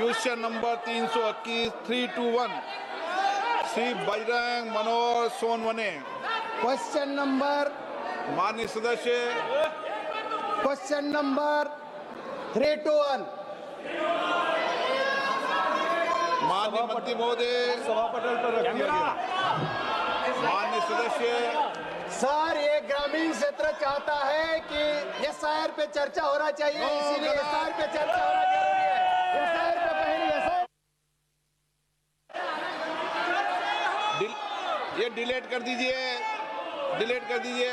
Question number 321 321 Shri Bajrang मनोहर Sonawane. Question number माननीय सदस्य question number 321 माननीय मंत्री महोदय सभापटल पर रख दिया गया। माननीय सदस्य सर, ये ग्रामीण क्षेत्र चाहता है कि एसआईआर पे चर्चा होना चाहिए, इसीलिए एसआईआर पे चर्चा होना जरूरी है। एसआईआर पे पहले ये डिलीट कर दीजिए, डिलीट कर दीजिए।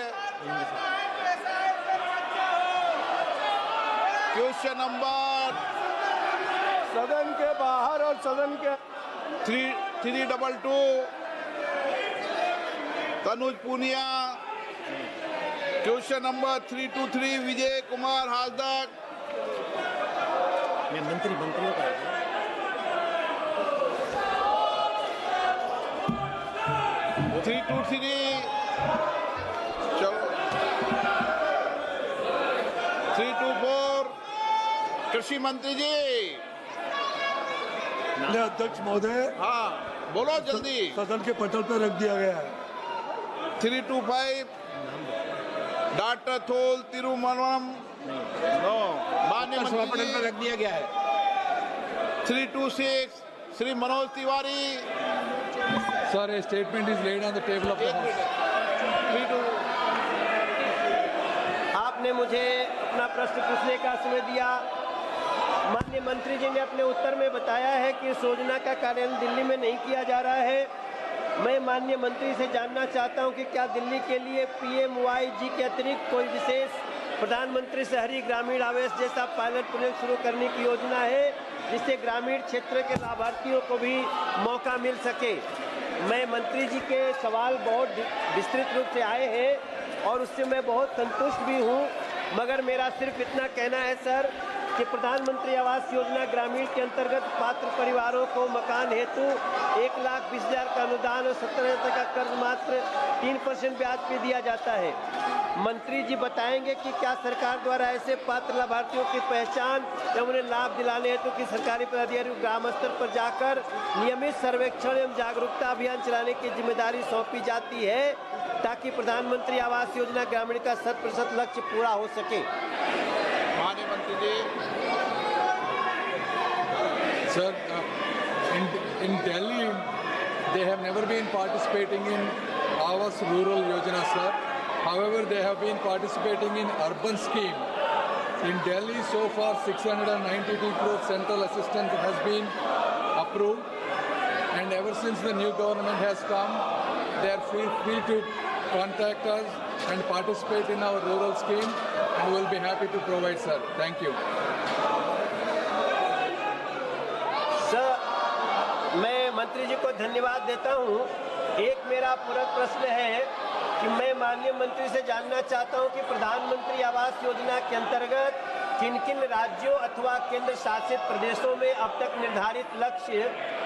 क्वेश्चन नंबर सदन के बाहर और सदन के 322 तनुज पूनिया। Question number 323 Vijay Kumar हाजदक। मंत्रियों का 323 चलो 324 कृषि मंत्री जी। अध्यक्ष महोदय, हाँ बोलो जल्दी। सदन के पटल पर रख दिया गया है। 325 डॉक्टर थोल तिरुमलम। नो माननीय मंत्री जी। रख दिया गया है। 326 Shri Manoj Tiwari. Sir, a statement is laid on the table of the House. आपने मुझे अपना प्रश्न पूछने का समय दिया। माननीय मंत्री जी ने अपने उत्तर में बताया है कि इस योजना का कार्यान्वयन दिल्ली में नहीं किया जा रहा है। मैं माननीय मंत्री से जानना चाहता हूं कि क्या दिल्ली के लिए PMYG के अतिरिक्त कोई विशेष प्रधानमंत्री शहरी ग्रामीण आवास जैसा पायलट प्रोजेक्ट शुरू करने की योजना है, जिससे ग्रामीण क्षेत्र के लाभार्थियों को भी मौका मिल सके। मैं मंत्री जी के सवाल बहुत विस्तृत रूप से आए हैं और उससे मैं बहुत संतुष्ट भी हूं, मगर मेरा सिर्फ इतना कहना है सर कि प्रधानमंत्री आवास योजना ग्रामीण के अंतर्गत पात्र परिवारों को मकान हेतु 1,20,000 का अनुदान और 17,000 का कर्ज मात्र 3% ब्याज पे दिया जाता है। मंत्री जी बताएंगे कि क्या सरकार द्वारा ऐसे पात्र लाभार्थियों की पहचान एवं उन्हें लाभ दिलाने हेतु कि सरकारी पदाधिकारी ग्राम स्तर पर जाकर नियमित सर्वेक्षण एवं जागरूकता अभियान चलाने की जिम्मेदारी सौंपी जाती है, ताकि प्रधानमंत्री आवास योजना ग्रामीण का 100% लक्ष्य पूरा हो सके। माननीय मंत्री जी। Sir, in Delhi, they have never been participating in Awas Rural Yojana, sir. However, they have been participating in urban scheme. In Delhi, so far 692 crore central assistance has been approved, and ever since the new government has come, they are free to contact us and participate in our rural scheme, and we will be happy to provide, sir. Thank you. Sir, मैं मंत्री जी को धन्यवाद देता हूं। एक मेरा पूरक प्रश्न है कि मैं माननीय मंत्री से जानना चाहता हूं कि प्रधानमंत्री आवास योजना के अंतर्गत किन किन राज्यों अथवा केंद्र शासित प्रदेशों में अब तक निर्धारित लक्ष्य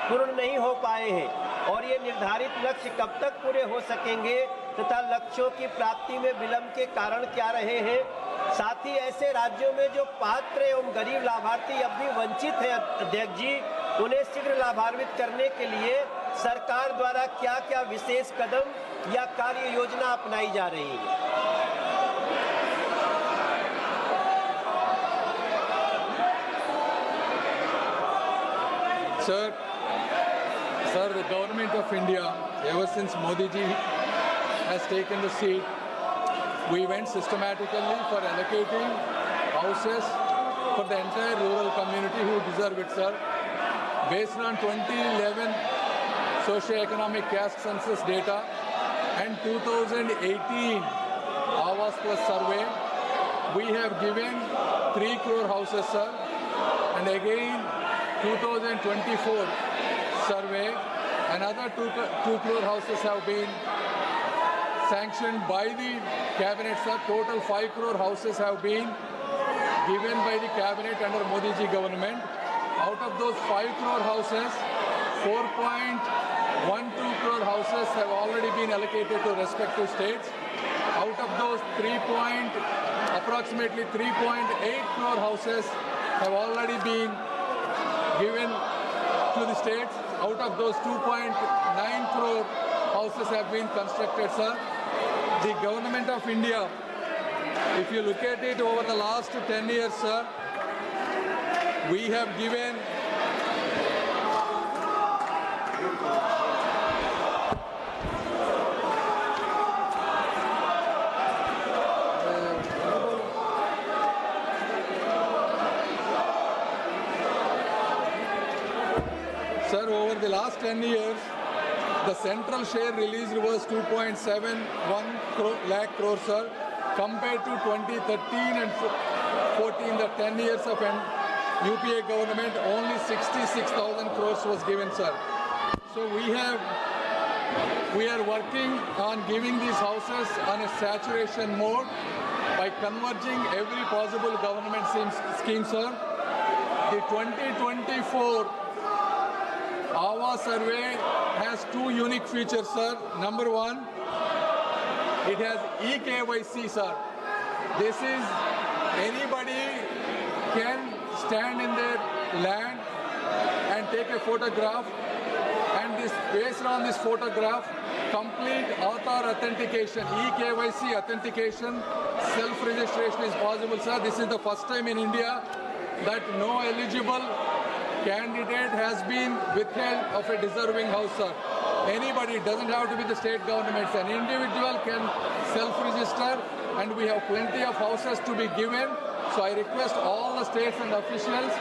पूर्ण नहीं हो पाए हैं, और ये निर्धारित लक्ष्य कब तक पूरे हो सकेंगे तथा लक्ष्यों की प्राप्ति में विलंब के कारण क्या रहे हैं। साथ ही ऐसे राज्यों में जो पात्र एवं गरीब लाभार्थी अब भी वंचित हैं अध्यक्ष जी, उन्हें शीघ्र लाभान्वित करने के लिए सरकार द्वारा क्या क्या विशेष कदम या कार्य योजना अपनाई जा रही है। Sir, the government of India, ever since Modi ji has taken the seat, we went systematically for allocating houses for the entire rural community who deserve it, sir. Based on 2011 socio-economic caste census data and 2018 Awas Plus survey, we have given 3 crore houses, sir, and again 2024 survey, another 2 crore houses have been sanctioned by the cabinet, sir. Total 5 crore houses have been given by the cabinet under Modi ji government. Out of those 5 crore houses, 4.12 crore houses have already been allocated to respective states. Out of those, approximately 3.8 crore houses have already been given to the states. Out of those, 2.9 crore houses have been constructed, sir. The government of India, if you look at it over the last 10 years, sir, we have given Sir, over the last 10 years, the central share released was 2.71 lakh crore, sir, compared to 2013 and 14, the 10 years of UPA government, only 66,000 crores was given, sir. So we are working on giving these houses on a saturation mode by converging every possible government scheme, sir. The 2024 Awa survey has two unique features, sir. Number one, it has eKYC, sir. This is anybody can stand in their land and take a photograph, and this based on this photograph, complete Aadhaar authentication, eKYC authentication, self-registration is possible, sir. This is the first time in India that no eligible candidate has been withheld of a deserving house, sir. Anybody, doesn't have to be the state governments. An individual can self-register, and we have plenty of houses to be given. So I request all the states and officials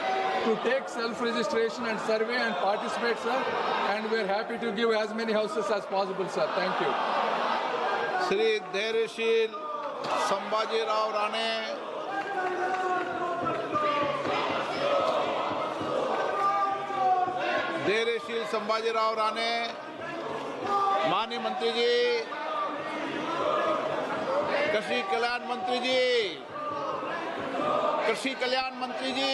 to take self-registration and survey and participate, sir. And we are happy to give as many houses as possible, sir. Thank you. Shri धैर्यशील संभाजीराव राणे, धैर्यशील संभाजीराव राणे, माननीय मंत्री जी, कृषि कल्याण मंत्री जी, कृषि कल्याण मंत्री जी,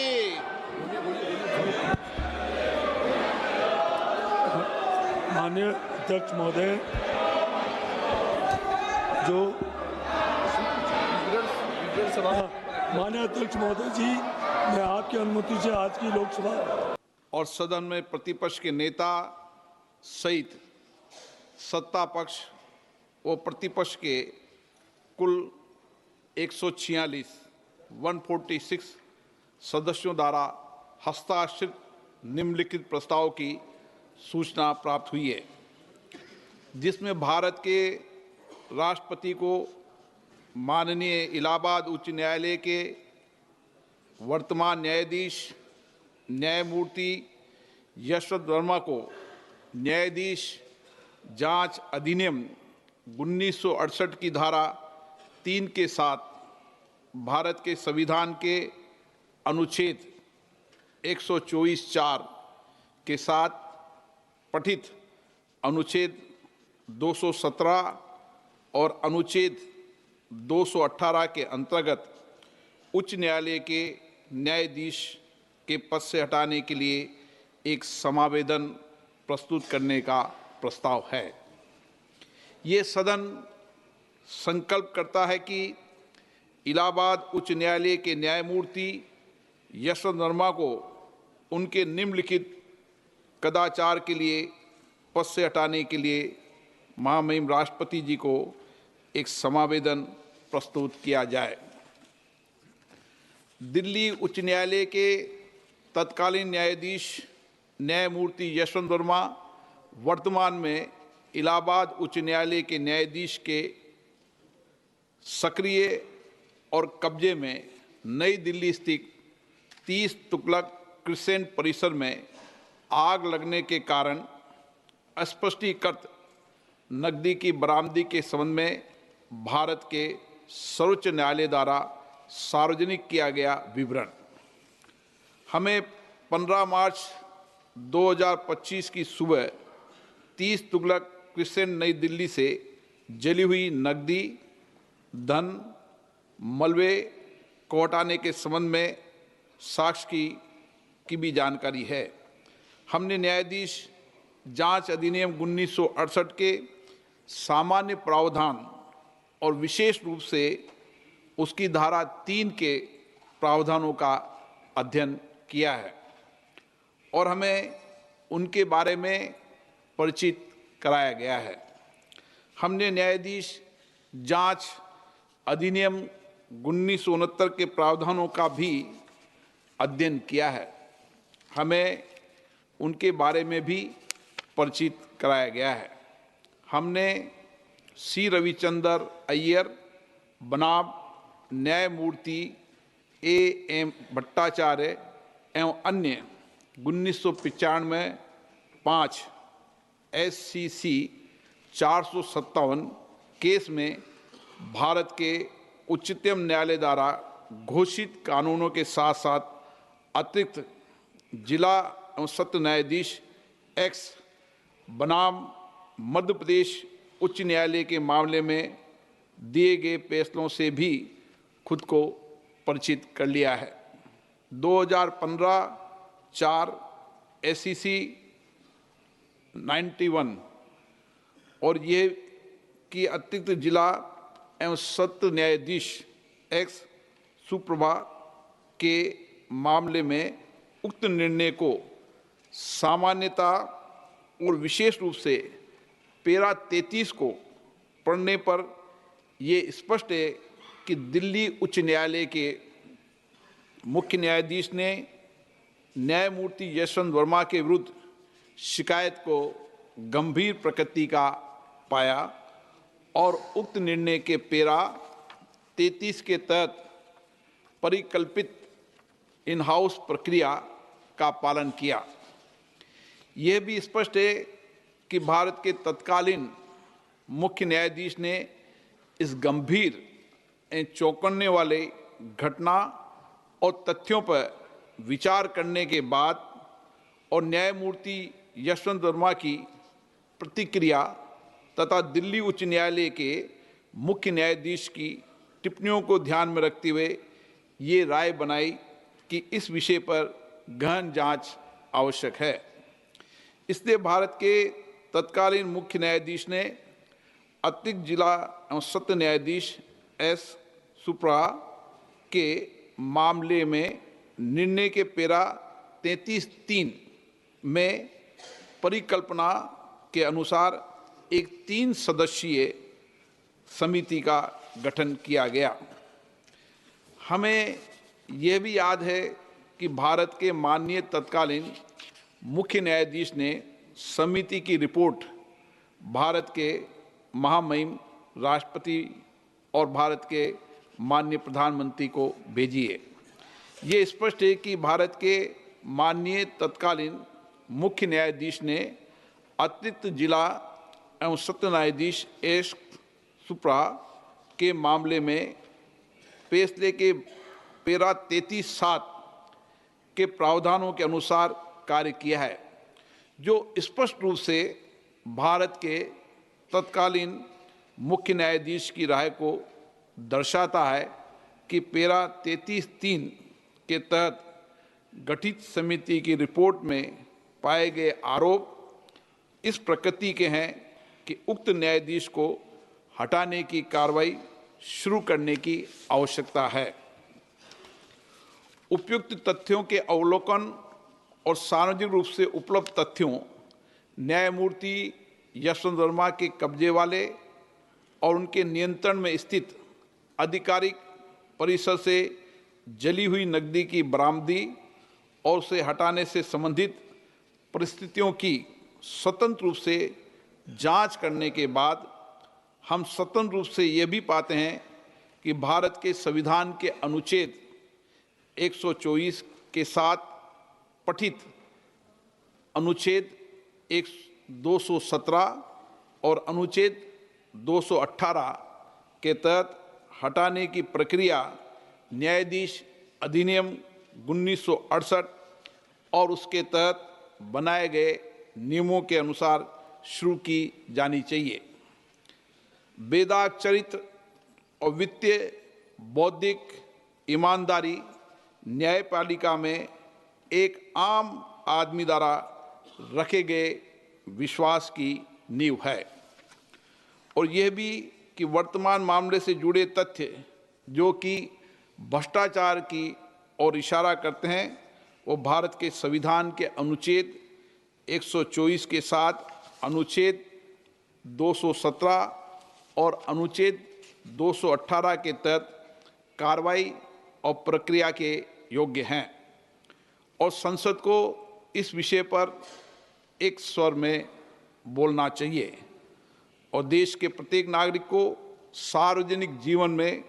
माननीय अध्यक्ष महोदय, जो माननीय अध्यक्ष महोदय जी, मैं आपकी अनुमति से आज की लोकसभा और सदन में प्रतिपक्ष के नेता सहित सत्ता पक्ष व प्रतिपक्ष के कुल 146 सदस्यों द्वारा हस्ताक्षरित निम्नलिखित प्रस्ताव की सूचना प्राप्त हुई है, जिसमें भारत के राष्ट्रपति को माननीय इलाहाबाद उच्च न्यायालय के वर्तमान न्यायाधीश न्यायमूर्ति यशवंत वर्मा को न्यायाधीश जांच अधिनियम 1968 की धारा 3 के साथ भारत के संविधान के अनुच्छेद 124(4) के साथ पठित अनुच्छेद 217 और अनुच्छेद 218 के अंतर्गत उच्च न्यायालय के न्यायाधीश के पद से हटाने के लिए एक समावेदन प्रस्तुत करने का प्रस्ताव है। ये सदन संकल्प करता है कि इलाहाबाद उच्च न्यायालय के न्यायमूर्ति यशवंत वर्मा को उनके निम्नलिखित कदाचार के लिए पद से हटाने के लिए महामहिम राष्ट्रपति जी को एक समावेदन प्रस्तुत किया जाए। दिल्ली उच्च न्यायालय के तत्कालीन न्यायाधीश न्यायमूर्ति यशवंत वर्मा वर्तमान में इलाहाबाद उच्च न्यायालय के न्यायाधीश के सक्रिय और कब्जे में नई दिल्ली स्थित 30 तुगलक क्रिसेंट परिसर में आग लगने के कारण अस्पष्टीकृत नकदी की बरामदी के संबंध में भारत के सर्वोच्च न्यायालय द्वारा सार्वजनिक किया गया विवरण हमें 15 मार्च 2025 की सुबह 30 तुगलक क्रिसेंट नई दिल्ली से जली हुई नकदी, धन, मलबे को हटाने के संबंध में साक्ष्य की भी जानकारी है। हमने न्यायाधीश जांच अधिनियम 1968 के सामान्य प्रावधान और विशेष रूप से उसकी धारा 3 के प्रावधानों का अध्ययन किया है। और हमें उनके बारे में परिचित कराया गया है। हमने न्यायाधीश जांच अधिनियम 1969 के प्रावधानों का भी अध्ययन किया है। हमें उनके बारे में भी परिचित कराया गया है। हमने सी रविचंद्र अय्यर बनाम न्यायमूर्ति A.M. भट्टाचार्य एवं अन्य 1995 5 SCC 457 केस में भारत के उच्चतम न्यायालय द्वारा घोषित कानूनों के साथ साथ अतिरिक्त जिला एवं सत्र न्यायाधीश एक्स बनाम मध्य प्रदेश उच्च न्यायालय के मामले में दिए गए फैसलों से भी खुद को परिचित कर लिया है। 2015 4 SCC 91 और ये कि अतिरिक्त जिला एवं सत्र न्यायाधीश एक्स सुप्रभा के मामले में उक्त निर्णय को सामान्यता और विशेष रूप से पैरा 33 को पढ़ने पर ये स्पष्ट है कि दिल्ली उच्च न्यायालय के मुख्य न्यायाधीश ने न्यायमूर्ति यशवंत वर्मा के विरुद्ध शिकायत को गंभीर प्रकृति का पाया और उक्त निर्णय के पैरा 33 के तहत परिकल्पित इन हाउस प्रक्रिया का पालन किया। यह भी स्पष्ट है कि भारत के तत्कालीन मुख्य न्यायाधीश ने इस गंभीर चौंकाने वाले घटना और तथ्यों पर विचार करने के बाद और न्यायमूर्ति यशवंत वर्मा की प्रतिक्रिया तथा दिल्ली उच्च न्यायालय के मुख्य न्यायाधीश की टिप्पणियों को ध्यान में रखते हुए ये राय बनाई कि इस विषय पर गहन जांच आवश्यक है। इसलिए भारत के तत्कालीन मुख्य न्यायाधीश ने अतिरिक्त जिला एवं सत्र न्यायाधीश एस सुप्रा के मामले में निर्णय के पैरा 33(3) में परिकल्पना के अनुसार एक 3 सदस्यीय समिति का गठन किया गया। हमें यह भी याद है कि भारत के माननीय तत्कालीन मुख्य न्यायाधीश ने समिति की रिपोर्ट भारत के महामहिम राष्ट्रपति और भारत के माननीय प्रधानमंत्री को भेजी है। ये स्पष्ट है कि भारत के माननीय तत्कालीन मुख्य न्यायाधीश ने अतिरिक्त जिला एवं सत्र न्यायाधीश एस सुप्रा के मामले में फैसले के पैरा 33(7) के प्रावधानों के अनुसार कार्य किया है, जो स्पष्ट रूप से भारत के तत्कालीन मुख्य न्यायाधीश की राय को दर्शाता है कि पैरा 33(3) के तहत गठित समिति की रिपोर्ट में पाए गए आरोप इस प्रकृति के हैं कि उक्त न्यायाधीश को हटाने की कार्रवाई शुरू करने की आवश्यकता है। उपयुक्त तथ्यों के अवलोकन और सार्वजनिक रूप से उपलब्ध तथ्यों, न्यायमूर्ति यशवंत वर्मा के कब्जे वाले और उनके नियंत्रण में स्थित आधिकारिक परिसर से जली हुई नकदी की बरामदी और उसे हटाने से संबंधित परिस्थितियों की स्वतंत्र रूप से जांच करने के बाद हम स्वतंत्र रूप से ये भी पाते हैं कि भारत के संविधान के अनुच्छेद 124 के साथ पठित अनुच्छेद 217 और अनुच्छेद 218 के तहत हटाने की प्रक्रिया न्यायाधीश अधिनियम 1968 और उसके तहत बनाए गए नियमों के अनुसार शुरू की जानी चाहिए। वेदाक चरित्र और वित्तीय बौद्धिक ईमानदारी न्यायपालिका में एक आम आदमी द्वारा रखे गए विश्वास की नींव है और यह भी कि वर्तमान मामले से जुड़े तथ्य जो कि भ्रष्टाचार की ओर इशारा करते हैं वो भारत के संविधान के अनुच्छेद 124 के साथ अनुच्छेद 217 और अनुच्छेद 218 के तहत कार्रवाई और प्रक्रिया के योग्य हैं और संसद को इस विषय पर एक स्वर में बोलना चाहिए और देश के प्रत्येक नागरिक को सार्वजनिक जीवन में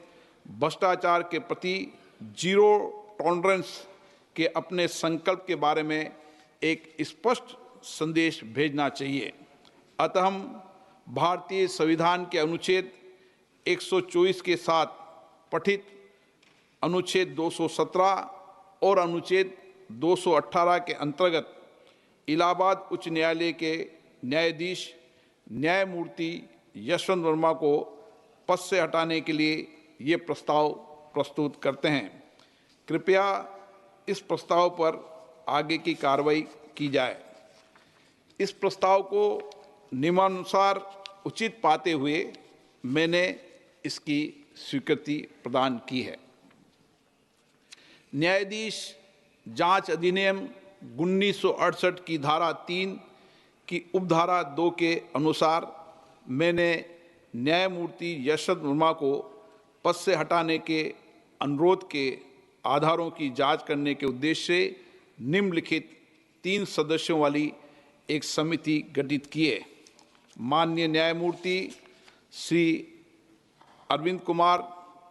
भ्रष्टाचार के प्रति जीरो टॉलरेंस के अपने संकल्प के बारे में एक स्पष्ट संदेश भेजना चाहिए। अतः हम भारतीय संविधान के अनुच्छेद 124 के साथ पठित अनुच्छेद 217 और अनुच्छेद 218 के अंतर्गत इलाहाबाद उच्च न्यायालय के न्यायाधीश न्यायमूर्ति यशवंत वर्मा को पद से हटाने के लिए ये प्रस्ताव प्रस्तुत करते हैं। कृपया इस प्रस्ताव पर आगे की कार्रवाई की जाए। इस प्रस्ताव को नियमानुसार उचित पाते हुए मैंने इसकी स्वीकृति प्रदान की है। न्यायाधीश जांच अधिनियम 1968 की धारा 3 की उपधारा 2 के अनुसार मैंने न्यायमूर्ति यशवंत वर्मा को पद से हटाने के अनुरोध के आधारों की जांच करने के उद्देश्य से निम्नलिखित 3 सदस्यों वाली एक समिति गठित की है। माननीय न्यायमूर्ति श्री अरविंद कुमार,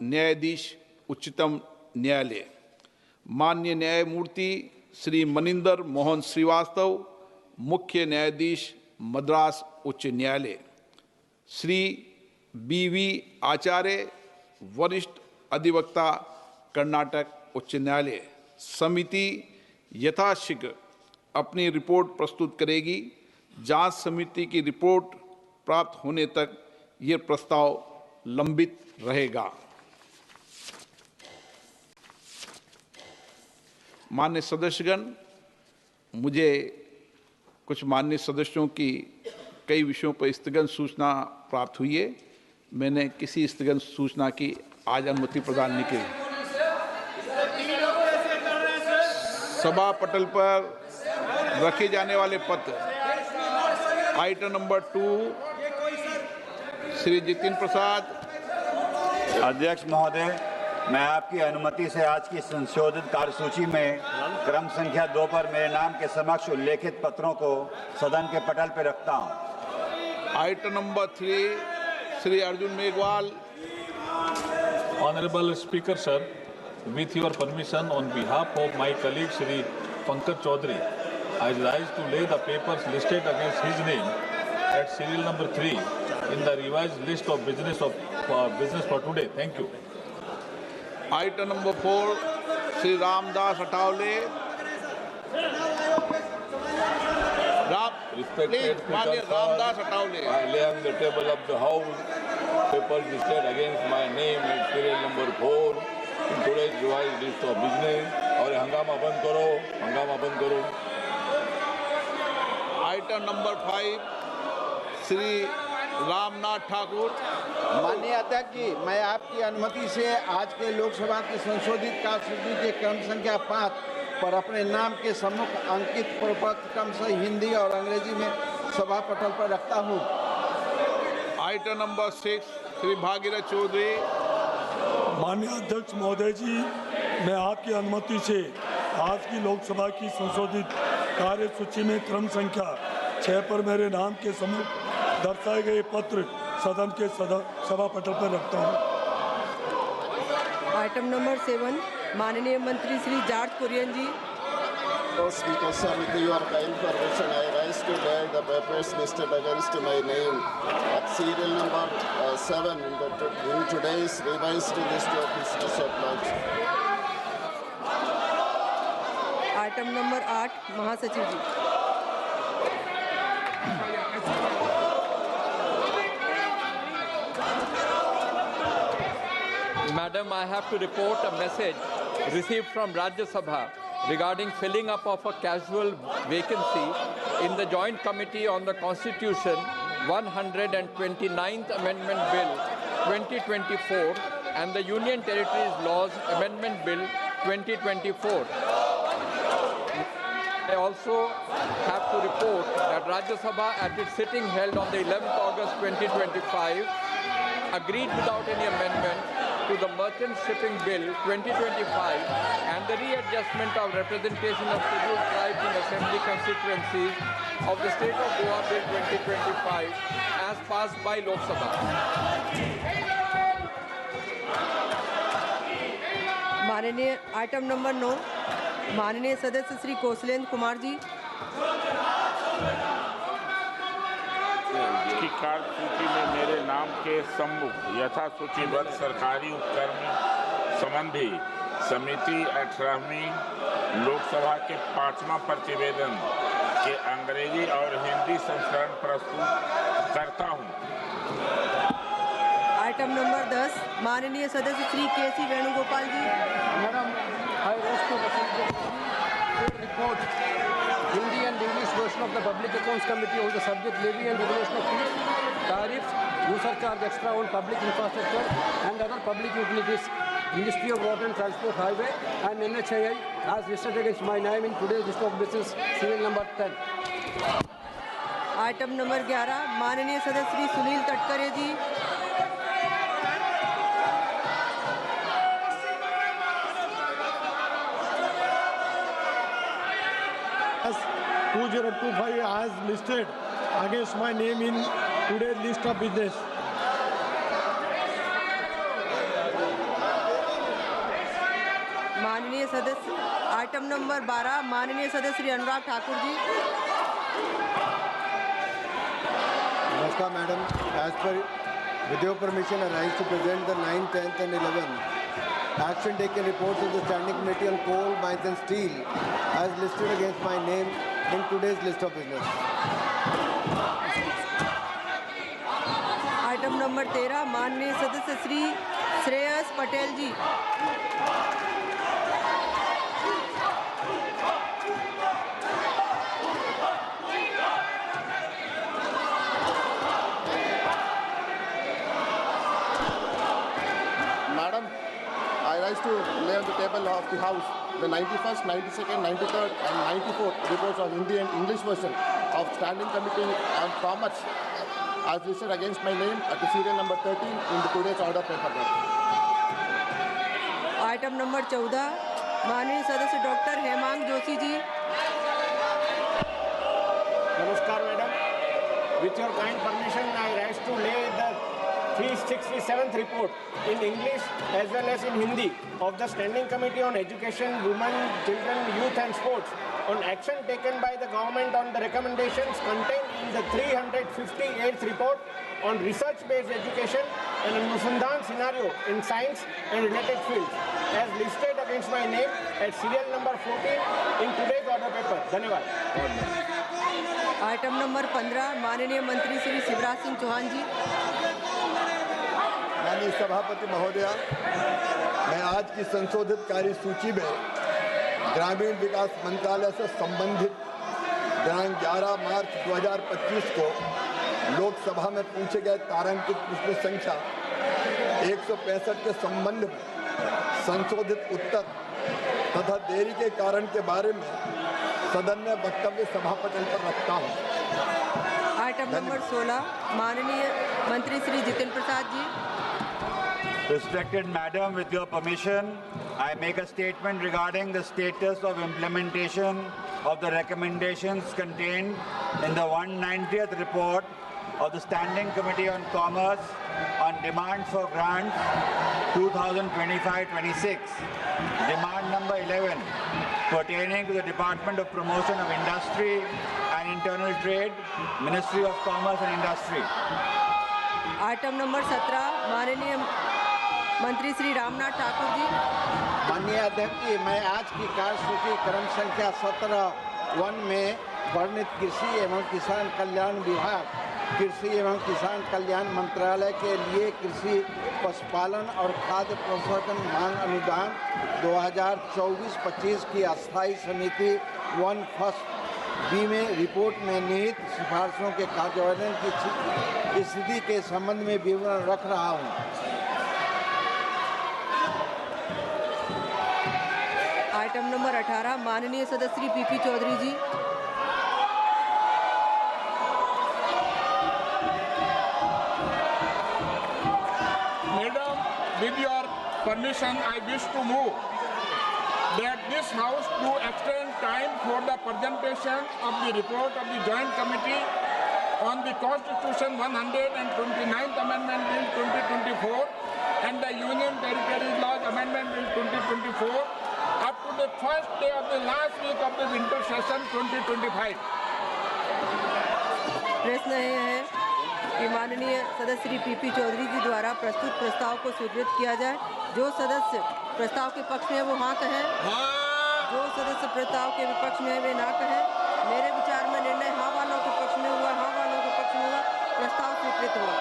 न्यायाधीश उच्चतम न्यायालय, माननीय न्यायमूर्ति श्री मनिंदर मोहन श्रीवास्तव, मुख्य न्यायाधीश मद्रास उच्च न्यायालय, श्री BV आचार्य, वरिष्ठ अधिवक्ता, कर्नाटक उच्च न्यायालय। समिति यथाशीघ्र अपनी रिपोर्ट प्रस्तुत करेगी। जांच समिति की रिपोर्ट प्राप्त होने तक ये प्रस्ताव लंबित रहेगा। माननीय सदस्यगण, मुझे कुछ माननीय सदस्यों की कई विषयों पर स्थगन सूचना प्राप्त हुई है। मैंने किसी स्थगन सूचना की आज अनुमति प्रदान नहीं की। सभा पटल पर रखे जाने वाले पत्र आइटम नंबर 2 श्री जितिन प्रसाद। अध्यक्ष महोदय, मैं आपकी अनुमति से आज की संशोधित कार्यसूची में क्रम संख्या 2 पर मेरे नाम के समक्ष उल्लेखित पत्रों को सदन के पटल पर रखता हूं। Item number 3 Shri Arjun Meghwal. Honorable Speaker, sir, with your permission, on behalf of my colleague Shri Pankaj Chaudhary, I rise to lay the papers listed against his name at serial number 3 in the revised list of business for today. Thank you. Item number 4 Shri Ramdas Athawale. Respected माननीय Speaker, Ramdas Athawale. I lay on the table of the House papers listed against my name at serial number 4 in today's revised list of business. और हंगामा बंद करो, हंगामा बंद करो। Item number 5 Shri Ramnath Thakur. माननीय अध्यक्ष जी, मैं आपकी अनुमति से आज के लोकसभा की संशोधित कार्यसूची के क्रम संख्या 5 पर अपने नाम के सम्मुख अंकित प्रपत्र क्रमशः हिंदी और अंग्रेजी में सभा पटल पर रखता हूं। Item number 6 Shri Bhagirath Chaudhary. माननीय अध्यक्ष महोदय जी, मैं आपकी अनुमति से आज की लोकसभा की संशोधित कार्यसूची में क्रम संख्या 6 पर मेरे नाम के सम्मुख दर्शाए गए पत्र सदन के सभा पटल पर रखता हूं। आइटम नंबर 7 माननीय मंत्री Shri George Kurian ji. Speaker, sir, with your kind permission, I rise to lay the papers listed against my name at serial number 7 in today's revised list of business of lunch. Item number 8 महासचिव जी। Madam, I have to report a message received from Rajya Sabha regarding filling up of a casual vacancy in the Joint Committee on the Constitution 129th Amendment Bill 2024 and the Union Territories Laws Amendment Bill 2024. I also have to report that Rajya Sabha at its sitting held on the 11th August 2025 agreed without any amendment to the Merchant Shipping Bill 2025 and the readjustment of representation of scheduled tribes in assembly constituencies of the State of Goa Bill 2025 as passed by Lok Sabha. माननीय item number 9 माननीय सदस्य श्री कौशलेंद्र कुमार जी। की कार्यसूची में मेरे नाम के सम्मुख यथा सूचीबद्ध सरकारी उपक्रम संबंधी समिति 18वीं लोकसभा के 5वां प्रतिवेदन के अंग्रेजी और हिंदी संस्करण प्रस्तुत करता हूं। आइटम नंबर 10 माननीय सदस्य Shri KC. Venugopal ji. Madam, I wish to report Hindi and English version of the Public Accounts Committee on the subject levy and regulation of fees, tariffs, user charge extra on public infrastructure and other public utilities, Ministry of Road and Transport, Highway and NHAI as listed against my name in today's list of business, serial number 10. Item number 11 माननीय सदस्य श्री सुनील तटकरे जी। as 2025 as listed against my name in today's list of business. माननीय सदस्य item number 12 माननीय सदस्य श्री अनुराग ठाकुर जी। नमस्कार madam, as per with your permission I rise to present the 9th, 10th and 11th action taken reports of the Standing Committee on Coal, Mines and Steel as listed against my name in today's list of business. Item number 13 माननीय सदस्य श्री श्रेयस पटेल जी। Madam, I rise to lay on the table of the House the 91st, 92nd, 93rd and 94th reports of Hindi and English version of Standing Committee on Commerce as listed against my name at the serial number 13 in the today's order paper. Item number 14 माननीय सदस्य doctor Hemang Joshi ji. नमस्कार madam, with your kind permission I rise to lay the 367th report in English as well as in Hindi of the Standing Committee on Education, Women, Children, Youth and Sports on action taken by the government on the recommendations contained in the 358th report on research-based education and Anusandhan scenario in science and related fields as listed against my name at serial number 14 in today's order paper. धन्यवाद। Item number 15 माननीय मंत्री श्री शिवराज सिंह चौहान जी। माननीय सभापति महोदया, मैं आज की संशोधित कार्यसूची में ग्रामीण विकास मंत्रालय से संबंधित दिनांक 11 मार्च 2025 को लोकसभा में पूछे गए तारांकित प्रश्न संख्या 165 के संबंध में संशोधित उत्तर तथा देरी के कारण के बारे में सदन में वक्तव्य सभापति पर रखता हूँ। आइटम नंबर 16 माननीय मंत्री Shri Jitendra Prasad ji. Respected Madam, with your permission, I make a statement regarding the status of implementation of the recommendations contained in the 190th report of the Standing Committee on Commerce on demand for grants 2025-26, demand number 11, pertaining to the Department of Promotion of Industry and Internal Trade, Ministry of Commerce and Industry. Item number 17 माननीय मंत्री श्री रामनाथ ठाकुर जी। माननीय अध्यक्ष जी, मैं आज की कार्यसूची क्रम संख्या 17(1) में वर्णित कृषि एवं किसान कल्याण विभाग, कृषि एवं किसान कल्याण मंत्रालय के लिए कृषि पशुपालन और खाद्य प्रसंस्करण मांग अनुदान 2024-25 की अस्थायी समिति 1(1) में रिपोर्ट में निहित सिफारिशों के कार्यान्वयन की स्थिति के संबंध में विवरण रख रहा हूं। आइटम नंबर 18 माननीय सदस्य Shri PP Chaudhary ji. Madam, with your permission, I wish to move that this House to extend time for the presentation of the report of the Joint Committee on the Constitution 129th Amendment Bill 2024 and the Union Territories Laws Amendment Bill 2024 up to the first day of the last week of the winter session 2025. प्रश्न यह है कि माननीय सदस्य श्री पीपी चौधरी जी द्वारा प्रस्तुत प्रस्ताव को स्वीकृत किया जाए। जो सदस्य प्रस्ताव के पक्ष में है वो हाँ कहें, जो सदस्य प्रस्ताव के विपक्ष में है वे ना कहें। मेरे विचार में निर्णय हाँ वालों के पक्ष में हुआ, हाँ वालों के पक्ष में हुआ, प्रस्ताव स्वीकृत हुआ।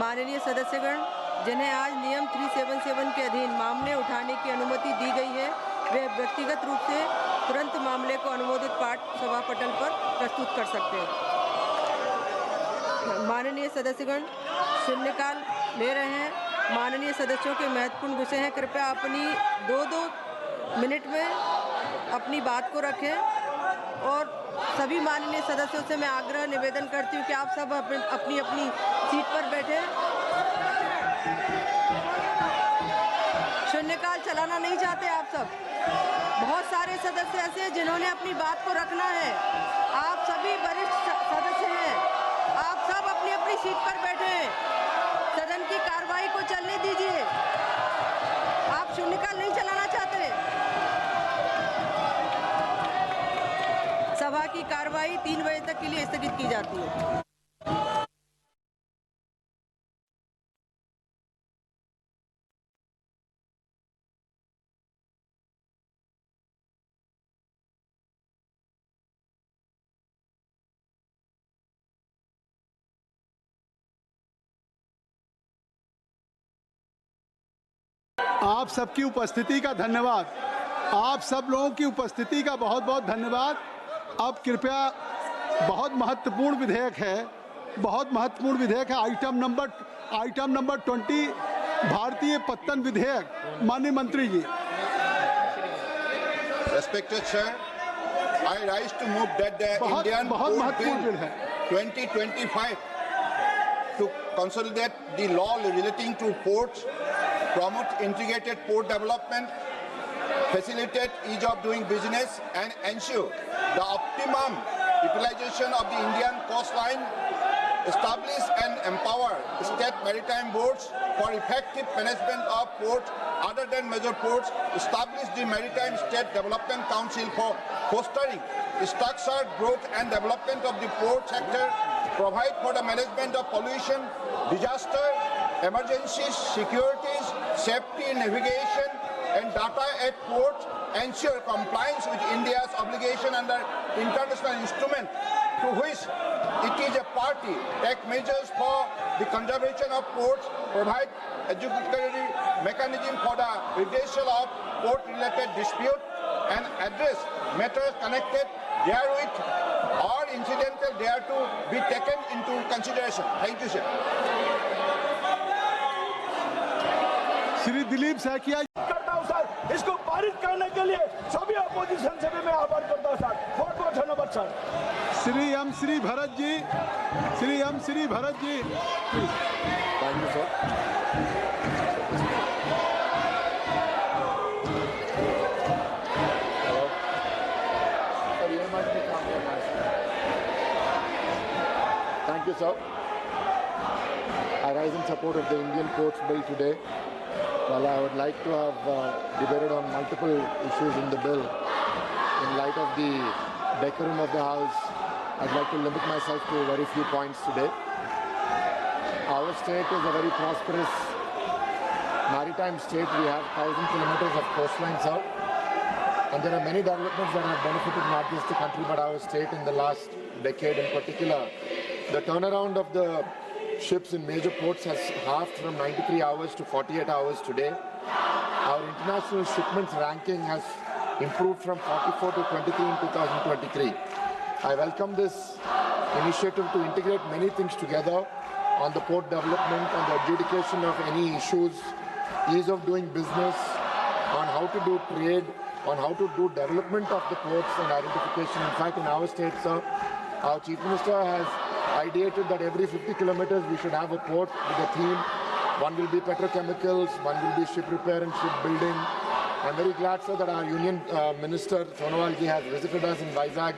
माननीय सदस्यगण, जिन्हें आज नियम 377 के अधीन मामले उठाने की अनुमति दी गई है, वे व्यक्तिगत रूप से तुरंत मामले को अनुमोदित पाठ सभा पटल पर प्रस्तुत कर सकते हैं। माननीय सदस्यगण शून्यकाल ले रहे हैं। माननीय सदस्यों के महत्वपूर्ण विषय हैं। कृपया अपनी 2-2 मिनट में अपनी बात को रखें और सभी माननीय सदस्यों से मैं आग्रह निवेदन करती हूँ कि आप सब अपनी अपनी सीट पर बैठे। शून्यकाल चलाना नहीं चाहते आप सब। बहुत सारे सदस्य ऐसे हैं जिन्होंने अपनी बात को रखना है। आप सभी वरिष्ठ सदस्य हैं, आप सब अपनी अपनी सीट पर बैठे हैं। सदन की कार्रवाई को चलने दीजिए। आप शून्यकाल नहीं चलाना चाहते। सभा की कार्रवाई 3 बजे तक के लिए स्थगित की जाती है। आप सबकी उपस्थिति का धन्यवाद। आप सब लोगों की उपस्थिति का बहुत बहुत धन्यवाद। अब कृपया बहुत महत्वपूर्ण विधेयक है, आइटम नंबर 20 भारतीय पत्तन विधेयक। माननीय मंत्री जी। Respected Chair, I rise to move that the Indian Port Bill 2025 to consolidate the law relating to ports, promote integrated port development, facilitate ease of doing business, and ensure the optimum utilization of the Indian coastline, establish and empower state maritime boards for effective management of ports other than major ports, establish the Maritime State Development Council for fostering structured growth and development of the port sector, provide for the management of pollution, disaster, emergencies, securities, safety, navigation, and data at ports, ensure compliance with India's obligation under international instrument to which it is a party, take measures for the conservation of ports, provide educatory mechanism for the redressal of port-related dispute, and address matters connected therewith or incidental thereto be taken into consideration. Thank you, sir. Shri Dilip Saikia. करता हूं sir, इसको पारित करने के लिए सभी opposition से भी मैं आभार करता हूं सर। बहुत बहुत धन्यवाद sir. Shri Bharat ji. Thank you sir. Thank you, sir. I rise in support of the Indian Ports Bill today. While I would like to have debated on multiple issues in the bill, in light of the decorum of the House, I'd like to limit myself to very few points today. Our state is a very prosperous maritime state. We have 1,000 kilometers of coastline, sir. And there are many developments that have benefited not just the country but our state in the last decade in particular. The turnaround of the ships in major ports has halved from 93 hours to 48 hours today. Our international shipments ranking has improved from 44 to 23 in 2023. I welcome this initiative to integrate many things together on the port development and the adjudication of any issues, ease of doing business, on how to do trade, on how to do development of the ports and identification. In fact, in our state, sir, our Chief Minister has ideated that every 50 kilometers we should have a port with a theme. One will be petrochemicals, one will be ship repair and shipbuilding. I'm very glad, sir, that our Union Minister Sonowal ji has visited us in Vizag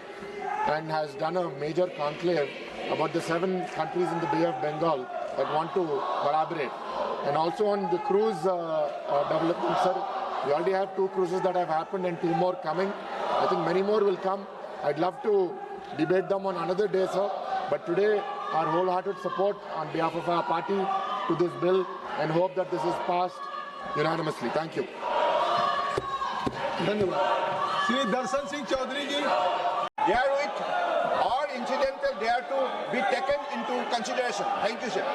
and has done a major conclave about the 7 countries in the Bay of Bengal that want to collaborate. And also on the cruise development, sir, we already have 2 cruises that have happened and 2 more coming. I think many more will come. I'd love to debate them on another day, sir. But today, our wholehearted support on behalf of our party to this bill and hope that this is passed unanimously. Thank you. धन्यवाद। श्री दर्शन सिंह चौधरी जी। Therewith, all incidental there to be taken into consideration. Thank you, sir.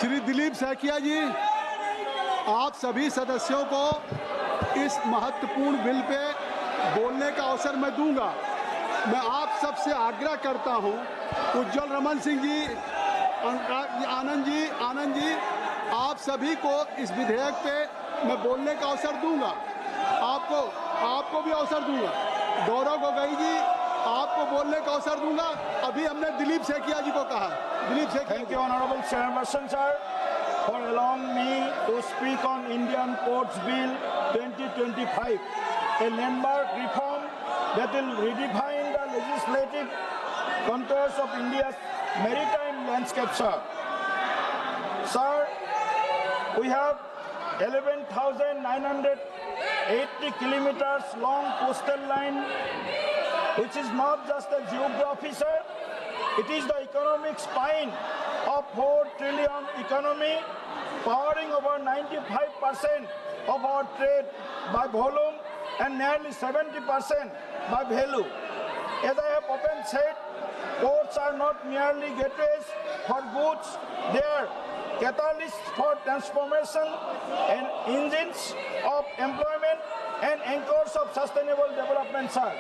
Shri Dilip Saikia जी, आप सभी सदस्यों को इस महत्वपूर्ण bill pay बोलने का अवसर मैं दूंगा। मैं आप सबसे आग्रह करता हूं, उज्जवल रमन सिंह जी, आनंद जी, आप सभी को इस विधेयक पे मैं बोलने का अवसर दूंगा। आपको भी अवसर दूंगा। गौरव गोगोई जी, आपको बोलने का अवसर दूंगा। अभी हमने दिलीप सैकिया जी को कहा। Dilip Saikia. Thank you, Honorable Chairperson, sir, for allowing me to speak on Indian Ports Bill 2025, a landmark reform that will redefine the legislative contours of India's maritime landscape, sir. Sir, we have 11,980 kilometers long coastal line, which is not just a geography, sir. It is the economic spine of 4 trillion economy, powering over 95% of our trade by volume and nearly 70% by value. As I have often said, ports are not merely gateways for goods, they are catalysts for transformation and engines of employment and anchors of sustainable development, sir.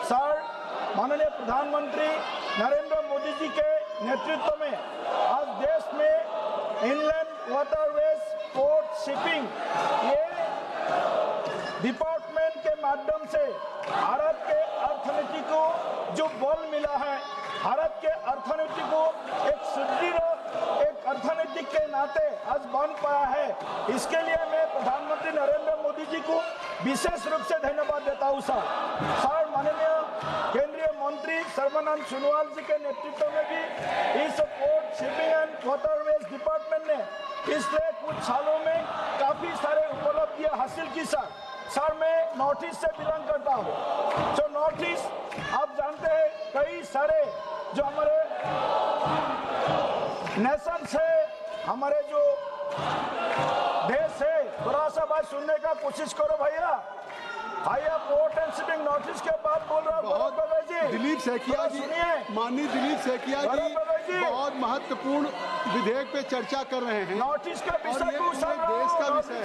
Sir, माननीय प्रधानमंत्री नरेंद्र मोदी जी के नेतृत्व में आज देश में inland waterways, port, shipping, ये department के माध्यम से भारत के अर्थनीति को जो बल मिला है, भारत के अर्थनीति को एक सुदृढ़ एक अर्थनीति के नाते आज बन पाया है। इसके लिए मैं प्रधानमंत्री नरेंद्र मोदी जी को विशेष रूप से धन्यवाद देता हूँ, सर। माननीय केंद्रीय मंत्री सर्बानंद सोनोवाल जी के नेतृत्व में भी इस port, shipping and waterways department ने पिछले कुछ सालों में काफी सारे उपलब्धियां हासिल की, सर। मैं नॉर्थ ईस्ट से बिलोंग करता हूँ। जो नॉर्थ ईस्ट आप जानते हैं, कई सारे जो हमारे नेशन है, हमारे जो देश है, थोड़ा सा बात सुनने का कोशिश करो भैया। Port and shipping north east के बाद बोल रहा हूँ। दिलीप सैकिया जी, माननीय दिलीप सैकिया जी बहुत महत्वपूर्ण विधेयक पे चर्चा कर रहे हैं। नॉर्थ ईस्ट का विषय देश का विषय है,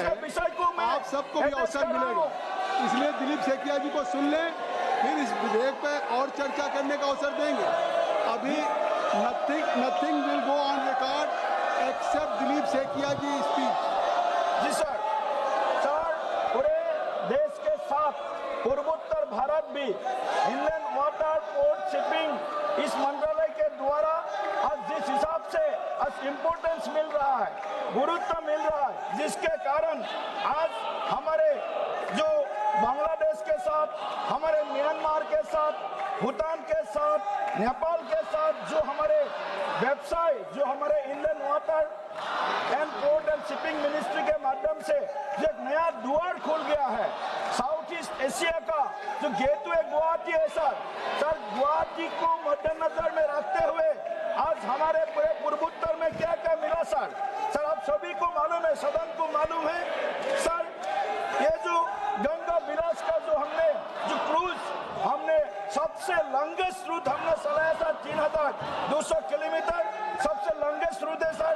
आप सबको भी अवसर मिलेगा। इसलिए दिलीप सैकिया जी को सुन लें, फिर इस विधेयक पे और चर्चा करने का अवसर देंगे। अभी nothing will go on record except Dilip Saikia ji speech. जी सर। पूरे देश के साथ पूर्वोत्तर भारत भी इनलैंड वाटर, पोर्ट, शिपिंग इस मंत्रालय के द्वारा आज जिस हिसाब से आज इम्पोर्टेंस मिल रहा है, गुरुत्व मिल रहा है, जिसके कारण आज हमारे जो बांग्लादेश के साथ, हमारे म्यांमार के साथ, भूटान के साथ, नेपाल के साथ जो हमारे व्यवसाय, जो हमारे Indian water and port and shipping ministry के माध्यम से एक नया द्वार खुल गया है। साउथ ईस्ट एशिया का जो गेटवे गुवाहाटी है, सर गुवाहाटी को मद्देनजर में रखते हुए आज हमारे पूरे पूर्वोत्तर में क्या क्या मिला, सर आप सभी को मालूम है, सदन को मालूम है। सर, ये जो गंगा विलास का जो हमने जो क्रूज हमने सबसे लॉन्गेस्ट रूट हमने चलाया था, 3,200 किलोमीटर सबसे लॉन्गेस्ट रूट है, सर।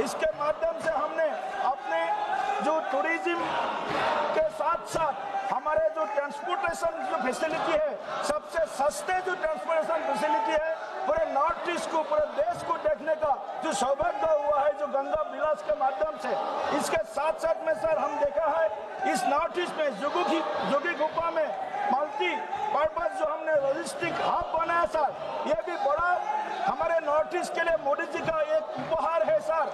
इसके माध्यम से हमने अपने जो टूरिज्म के साथ साथ हमारे जो ट्रांसपोर्टेशन जो फैसिलिटी है, सबसे सस्ते जो ट्रांसपोर्टेशन फैसिलिटी है, पूरे नॉर्थ ईस्ट को, पूरे देश को देखने का जो जो सौभाग्य हुआ है जो गंगा विलास के माध्यम से। इसके साथ साथ में सर हम देखा है इस नॉर्थ ईस्ट में जोगी गुफा में मल्टी पर्पज जो हमने लॉजिस्टिक हब बनाया सर, ये भी बड़ा हमारे नॉर्थ ईस्ट के लिए मोदी जी का एक उपहार है सर।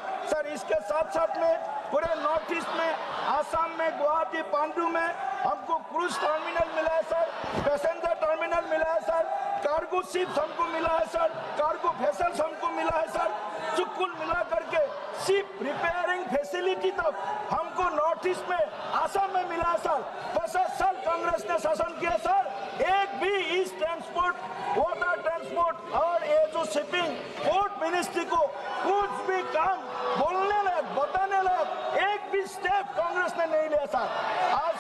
इसके साथ साथ में पूरे नॉर्थ ईस्ट में आसाम में गुवाहाटी पांडु में हमको क्रूज टर्मिनल मिला है सर, पैसेंजर टर्मिनल मिला है सर, कार्गो शिप्स हमको मिला है सर, कार्गो वेसल्स हमको मिला है सर। जो कुल मिला करके शिप रिपेयरिंग फैसिलिटी तक हमको नॉर्थ ईस्ट में आसाम में मिला है सर। 50 साल कांग्रेस ने शासन किया सर, एक भी ईस्ट ट्रांसपोर्ट, वाटर ट्रांसपोर्ट और ये जो शिपिंग पोर्ट मिनिस्ट्री को कुछ भी काम बोलने लायक बताने लायक एक भी स्टेप कांग्रेस ने नहीं लिया सर। आज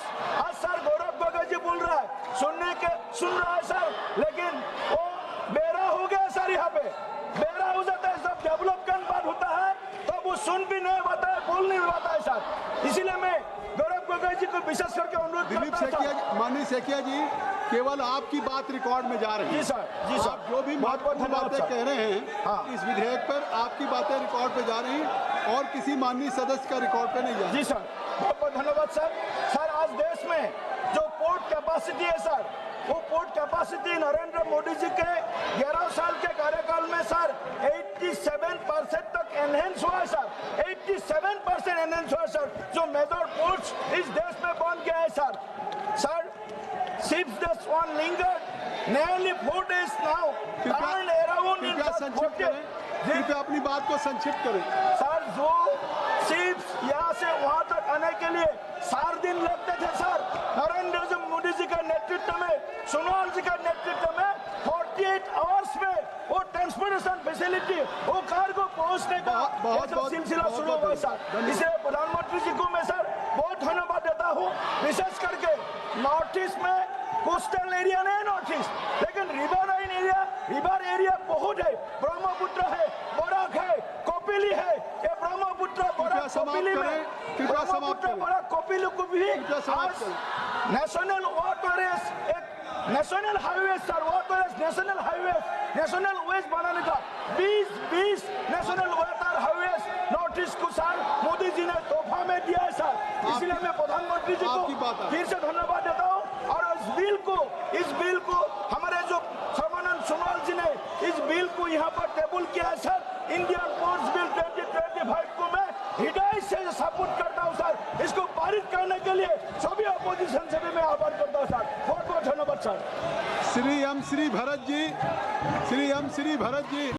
सर गौरव गोगोई जी बोल रहा है, सुन रहा है सर, लेकिन वो बेरा हो गया सर। यहाँ पे बेरा हो जाता है, सब डेवलपमेंट बात होता है तो वो सुन भी नहीं पाता है, बोल नहीं पाता है सर। इसीलिए मैं गौरव गोगोई जी को विशेष करके अनुरोध करता हूं। माननीय सेकिया जी, केवल आपकी बात रिकॉर्ड में जा रही है। जी सर। आप जो भी महत्वपूर्ण बातें कह रहे हैं इस विधेयक पर, आपकी बातें रिकॉर्ड पे जा रही हैं और किसी माननीय सदस्य का रिकॉर्ड पे नहीं जा रही। जी सर, बहुत बहुत धन्यवाद सर। आज देश में जो पोर्ट कैपेसिटी है सर, वो पोर्ट कैपेसिटी नरेंद्र मोदी जी के 11 साल के कार्यकाल में सर 87% तक एनहेंस हुआ है सर, 87% एनहेंस हुआ है सर। जो मेजर पोर्ट्स इस देश में बन गया है sir, ships just one lingered nearly 4 days now and around in कृपया अपनी बात को संक्षिप्त करें सर। जो शिप्स यहाँ से वहाँ तक आने के लिए 4 दिन लगते थे सर, नरेंद्र मोदी जी के नेतृत्व में, सोनोवाल जी के नेतृत्व में 48 आवर्स में वो ट्रांसपोर्टेशन फैसिलिटी, वो कार्गो पहुँचने का सिलसिला शुरू हुआ सर। इसलिए प्रधानमंत्री जी को मैं सर बहुत धन्यवाद देता हूँ। विशेष करके नॉर्थ ईस्ट में कोस्टल एरिया नहीं नॉर्थ ईस्ट, लेकिन रिवर एरिया बहुत है। ब्रह्मपुत्र है, बराक है, कपिली है। ये ब्रह्मपुत्र बड़ा कपिली में, ब्रह्मपुत्र बड़ा कपिली को भी आज नेशनल वाटरवेज, एक national highway sir, waterways national ways बनाने का 20 national water highway north east को सर मोदी जी ने तोहफा में दिया है सर। इसलिए मैं प्रधानमंत्री जी को फिर से धन्यवाद देता हूँ। और इस बिल को हमारे जो सर्बानंद सोनोवाल जी ने इस बिल को यहाँ पर टेबल किया है सर। इंडियन पोर्ट्स बिल 2025 को मैं हृदय से सपोर्ट करता हूँ सर। इसको पारित करने के लिए सभी अपोजिशन से भी मैं आभार करता हूँ सर। बहुत बहुत धन्यवाद सर। श्री भरत जी।